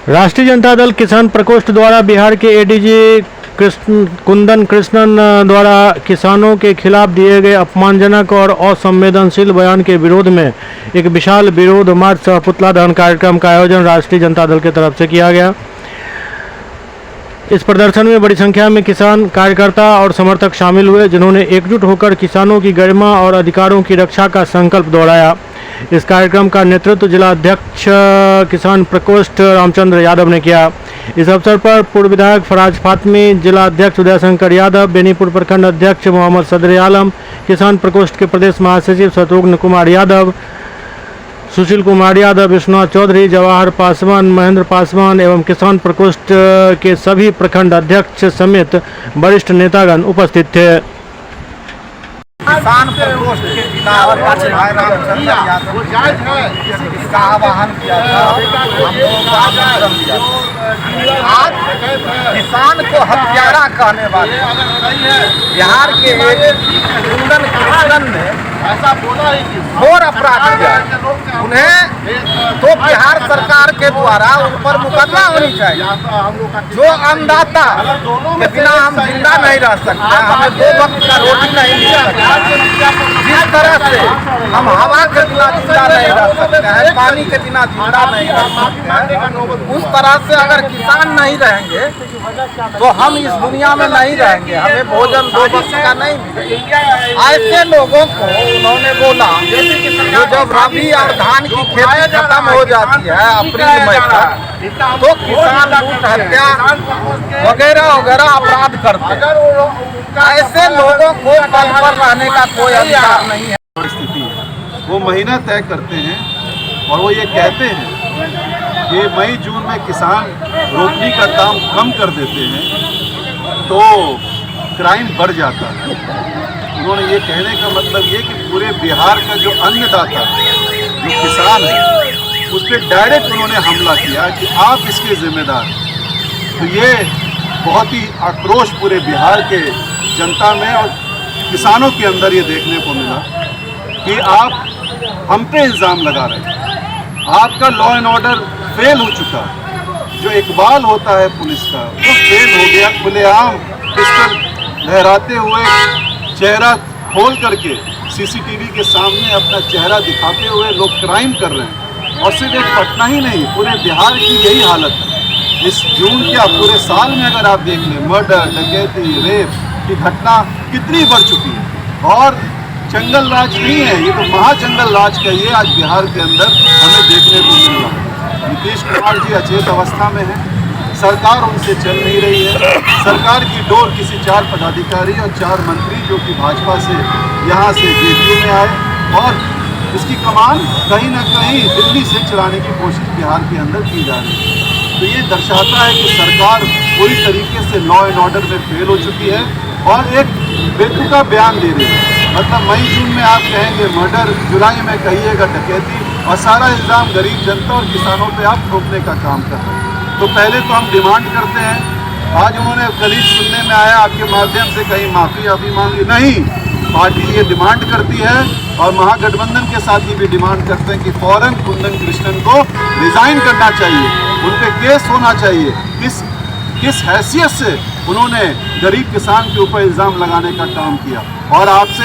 राष्ट्रीय जनता दल किसान प्रकोष्ठ द्वारा बिहार के एडीजी कुंदन कृष्णन द्वारा किसानों के खिलाफ दिए गए अपमानजनक और असंवेदनशील बयान के विरोध में एक विशाल विरोध मार्च सह पुतला दहन कार्यक्रम का आयोजन राष्ट्रीय जनता दल की तरफ से किया गया। इस प्रदर्शन में बड़ी संख्या में किसान कार्यकर्ता और समर्थक शामिल हुए, जिन्होंने एकजुट होकर किसानों की गरिमा और अधिकारों की रक्षा का संकल्प दोहराया। इस कार्यक्रम का नेतृत्व जिला अध्यक्ष किसान प्रकोष्ठ रामचंद्र यादव ने किया। इस अवसर पर पूर्व विधायक फराज फातमी, जिला अध्यक्ष उदय शंकर यादव, बेनीपुर प्रखंड अध्यक्ष मोहम्मद सदर आलम, किसान प्रकोष्ठ के प्रदेश महासचिव शत्रुघ्न कुमार यादव, सुशील कुमार यादव, विश्वनाथ चौधरी, जवाहर पासवान, महेंद्र पासवान एवं किसान प्रकोष्ठ के सभी प्रखंड अध्यक्ष समेत वरिष्ठ नेतागण उपस्थित थे। किसान प्रकोष्ठ के पिता भाई रामचंद्र यादव इसका आह्वान किया था, हम लोगों का आमंत्रण दिया। आज किसान को हत्यारा कहने वाले बिहार के कुंदन कृष्णन ने ऐसा बोला ही घोर अपराध किया। उन्हें तो बिहार सरकार के द्वारा उन पर मुकदमा होनी चाहिए। जो अन्नदाता के बिना हम जिंदा नहीं रह सकते, हमें 2 वक्त का रोटी नहीं मिल सकता, जिस तरह से हम हवा के बिना जिंदा नहीं रह सकते हैं, पानी के बिना जिंदा नहीं रह सकते हैं, उस तरह से अगर किसान नहीं रहेंगे तो हम इस दुनिया में नहीं रहेंगे, हमें भोजन 2 वक्त का नहीं मिलेगा। ऐसे लोगों को उन्होंने बोला जो जब रबी और धान की खेती खत्म हो जाती है अप्रैल मई तक, तो किसान लूट हत्या वगैरह वगैरह अपराध करते हैं। ऐसे लोगों को पद पर रहने का कोई अधिकार नहीं है। परिस्थिति है वो महीना तय करते हैं और वो ये कहते हैं कि मई जून में किसान रोपनी का दाम कम कर देते हैं तो क्राइम बढ़ जाता है। उन्होंने ये कहने का मतलब ये कि पूरे बिहार का जो अन्नदाता है, जो किसान है, उस पर डायरेक्ट उन्होंने हमला किया कि आप इसके जिम्मेदार हैं। तो ये बहुत ही आक्रोश पूरे बिहार के जनता में और किसानों के अंदर ये देखने को मिला कि आप हम पे इल्ज़ाम लगा रहे हैं। आपका लॉ एंड ऑर्डर फेल हो चुका है। जो इकबाल होता है पुलिस का वो फेल हो गया। खुलेआम पिस्टल लहराते हुए चेहरा खोल करके सीसीटीवी के सामने अपना चेहरा दिखाते हुए लोग क्राइम कर रहे हैं। और सिर्फ एक पटना ही नहीं, पूरे बिहार की यही हालत है। इस जून क्या पूरे साल में अगर आप देख लें, मर्डर, डकैती, रेप की घटना कितनी बढ़ चुकी है। और जंगल राज नहीं है, ये तो महाजंगल राज का ये आज बिहार के अंदर हमें देखने को मिल रहा है। नीतीश कुमार जी अचेत अवस्था में हैं, सरकार उनसे चल नहीं रही है। सरकार की डोर किसी 4 पदाधिकारी और 4 मंत्री जो कि भाजपा से यहाँ से जेडीयू में आए और इसकी कमान कहीं ना कहीं दिल्ली से चलाने की कोशिश बिहार के अंदर की जा रही है। तो ये दर्शाता है कि सरकार पूरी तरीके से लॉ एंड ऑर्डर में फेल हो चुकी है और एक बेतुका बयान दे रही है। मतलब मई जून में आप कहेंगे मर्डर, जुलाई में कहिएगा डकैती और सारा इल्ज़ाम गरीब जनता और किसानों पर आप थोपने का काम कर रहे हैं। तो पहले तो हम डिमांड करते हैं, आज उन्होंने करीब सुनने में आया आपके माध्यम से कहीं माफ़ी अभी मांगी नहीं, पार्टी ये डिमांड करती है और महागठबंधन के साथ ही भी डिमांड करते हैं कि फौरन कुंदन कृष्णन को रिज़ाइन करना चाहिए, उन पर केस होना चाहिए। किस हैसियत से उन्होंने गरीब किसान के ऊपर इल्ज़ाम लगाने का काम किया। और आपसे